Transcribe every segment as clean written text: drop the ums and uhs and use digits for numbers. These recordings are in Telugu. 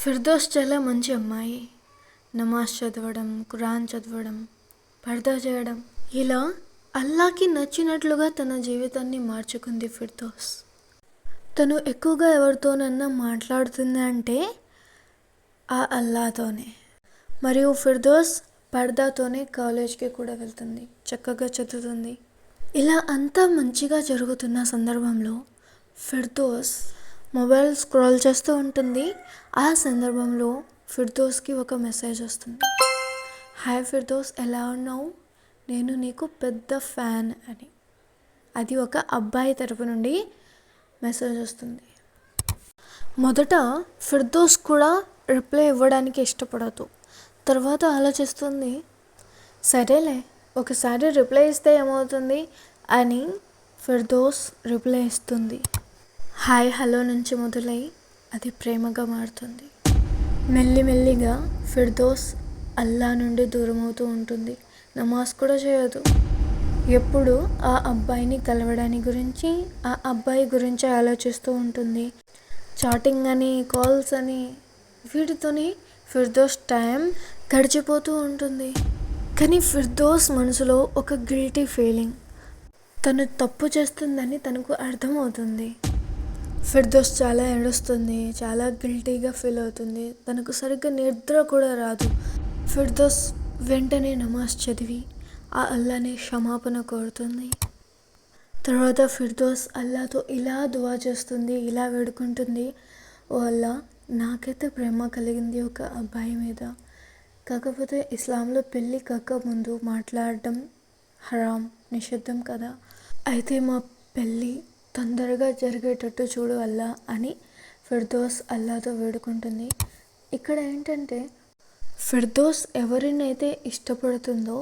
ఫిర్దౌస్ చాలా మంచి అమ్మాయి. నమాజ్ చదవడం, ఖురాన్ చదవడం, పర్దా చేయడం, ఇలా అల్లాకి నచ్చినట్లుగా తన జీవితాన్ని మార్చుకుంది ఫిర్దౌస్. తను ఎక్కువగా ఎవరితోనన్నా మాట్లాడుతుంది అంటే ఆ అల్లాతోనే. మరియు ఫిర్దౌస్ పర్దాతోనే కాలేజ్కి కూడా వెళ్తుంది, చక్కగా చదువుతుంది. ఇలా అంతా మంచిగా జరుగుతున్న సందర్భంలో ఫిర్దౌస్ మొబైల్ స్క్రోల్ చేస్తూ ఉంటుంది. ఆ సందర్భంలో ఫిర్దౌస్కి ఒక మెసేజ్ వస్తుంది. హాయ్ ఫిర్దౌస్, ఎలా ఉన్నావు? నేను నీకు పెద్ద ఫ్యాన్ అని. అది ఒక అబ్బాయి తరపు నుండి మెసేజ్ వస్తుంది. మొదట ఫిర్దౌస్ కూడా రిప్లై ఇవ్వడానికి ఇష్టపడదు. తర్వాత ఆలోచిస్తుంది, సరేలే ఒకసారి రిప్లై ఇస్తే ఏమవుతుంది అని ఫిర్దౌస్ రిప్లై ఇస్తుంది. హాయ్ హలో నుంచి మొదలై అది ప్రేమగా మారుతుంది. మెల్లిమెల్లిగా ఫిర్దౌస్ అల్లా నుండి దూరం అవుతూ ఉంటుంది. నమాజ్ కూడా చేయదు. ఎప్పుడు ఆ అబ్బాయిని కలవడానికి గురించి, ఆ అబ్బాయి గురించి ఆలోచిస్తూ ఉంటుంది. చాటింగ్ అని, కాల్స్ అని, వీటితోని ఫిర్దౌస్ టైం గడిచిపోతూ ఉంటుంది. కానీ ఫిర్దౌస్ మనసులో ఒక గిల్టీ ఫీలింగ్. తను తప్పు చేస్తుందని తనకు అర్థమవుతుంది. ఫిర్దౌస్ చాలా ఏడుస్తుంది, చాలా గిల్టీగా ఫీల్ అవుతుంది. తనకు సరిగ్గా నిద్ర కూడా రాదు. ఫిర్దౌస్ వెంటనే నమాజ్ చదివి ఆ అల్లాని క్షమాపణ కోరుతుంది. తర్వాత ఫిర్దౌస్ అల్లాతో ఇలా దువా చేస్తుంది, ఇలా వేడుకుంటుంది. ఓ అల్లా, నాకైతే ప్రేమ కలిగింది ఒక అబ్బాయి మీద. కాకపోతే ఇస్లాంలో పెళ్ళి కాక ముందు మాట్లాడడం హరాం, నిషిద్ధం కదా. అయితే మా పెళ్ళి తొందరగా జరిగేటట్టు చూడు అల్లా అని ఫిర్దౌస్ అల్లాతో వేడుకుంటుంది. ఇక్కడ ఏంటంటే ఫిర్దౌస్ ఎవరినైతే ఇష్టపడుతుందో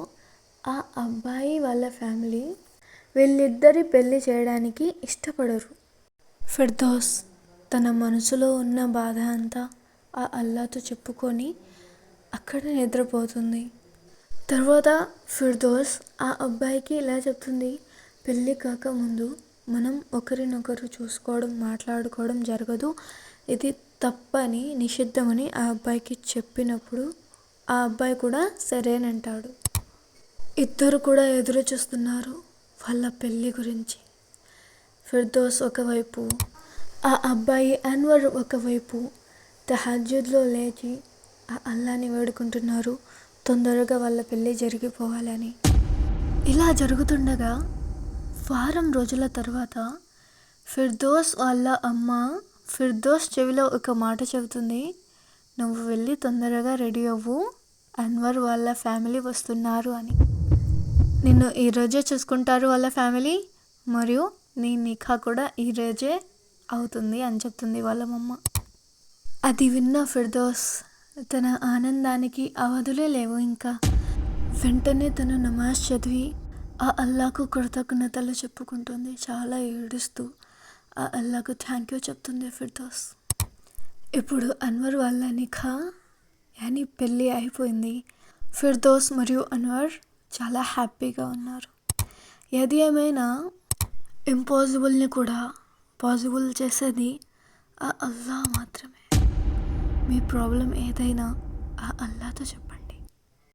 ఆ అబ్బాయి వాళ్ళ ఫ్యామిలీ వీళ్ళిద్దరి పెళ్ళి చేయడానికి ఇష్టపడరు. ఫిర్దౌస్ తన మనసులో ఉన్న బాధ అంతా ఆ అల్లాతో చెప్పుకొని అక్కడ నిద్రపోతుంది. తర్వాత ఫిర్దౌస్ ఆ అబ్బాయికి ఇలా చెప్తుంది, పెళ్ళి కాకముందు మనం ఒకరినొకరు చూసుకోవడం, మాట్లాడుకోవడం జరగదు, ఇది తప్పని, నిషిద్ధమని ఆ అబ్బాయికి చెప్పినప్పుడు ఆ అబ్బాయి కూడా సరేనంటాడు. ఇద్దరు కూడా ఎదురు చూస్తున్నారు వాళ్ళ పెళ్ళి గురించి. ఫిర్దౌస్ ఒకవైపు, ఆ అబ్బాయి అన్వర్ ఒకవైపు తహజ్జుద్లో లేచి ఆ అల్లాని వేడుకుంటున్నారు తొందరగా వాళ్ళ పెళ్ళి జరిగిపోవాలని. ఇలా జరుగుతుండగా వారం రోజుల తర్వాత ఫిర్దౌస్ వాళ్ళ అమ్మ ఫిర్దౌస్ చెవిలో ఒక మాట చెబుతుంది, నువ్వు వెళ్ళి తొందరగా రెడీ అవ్వు, అన్వర్ వాళ్ళ ఫ్యామిలీ వస్తున్నారు అని. నిన్ను ఈరోజే చూసుకుంటారు వాళ్ళ ఫ్యామిలీ, మరియు నీ నిఖా కూడా ఈరోజే అవుతుంది అని చెప్తుంది వాళ్ళ అమ్మ. అది విన్న ఫిర్దౌస్ తన ఆనందానికి అవధులే లేవు. ఇంకా వెంటనే తను నమాజ్ చదివి ఆ అల్లాకు కృతజ్ఞతలు చెప్పుకుంటుంది. చాలా ఏడుస్తూ ఆ అల్లాకు థ్యాంక్ యూ చెప్తుంది ఫిర్దౌస్. ఇప్పుడు అన్వర్ వాళ్ళ నిఖా యాని పెళ్ళి అయిపోయింది. ఫిర్దౌస్ మరియు అన్వర్ చాలా హ్యాపీగా ఉన్నారు. ఏది ఏమైనా ఇంపాసిబుల్ని కూడా పాసిబుల్ చేసేది ఆ అల్లా మాత్రమే. మీ ప్రాబ్లం ఏదైనా ఆ అల్లాతో చెప్పండి.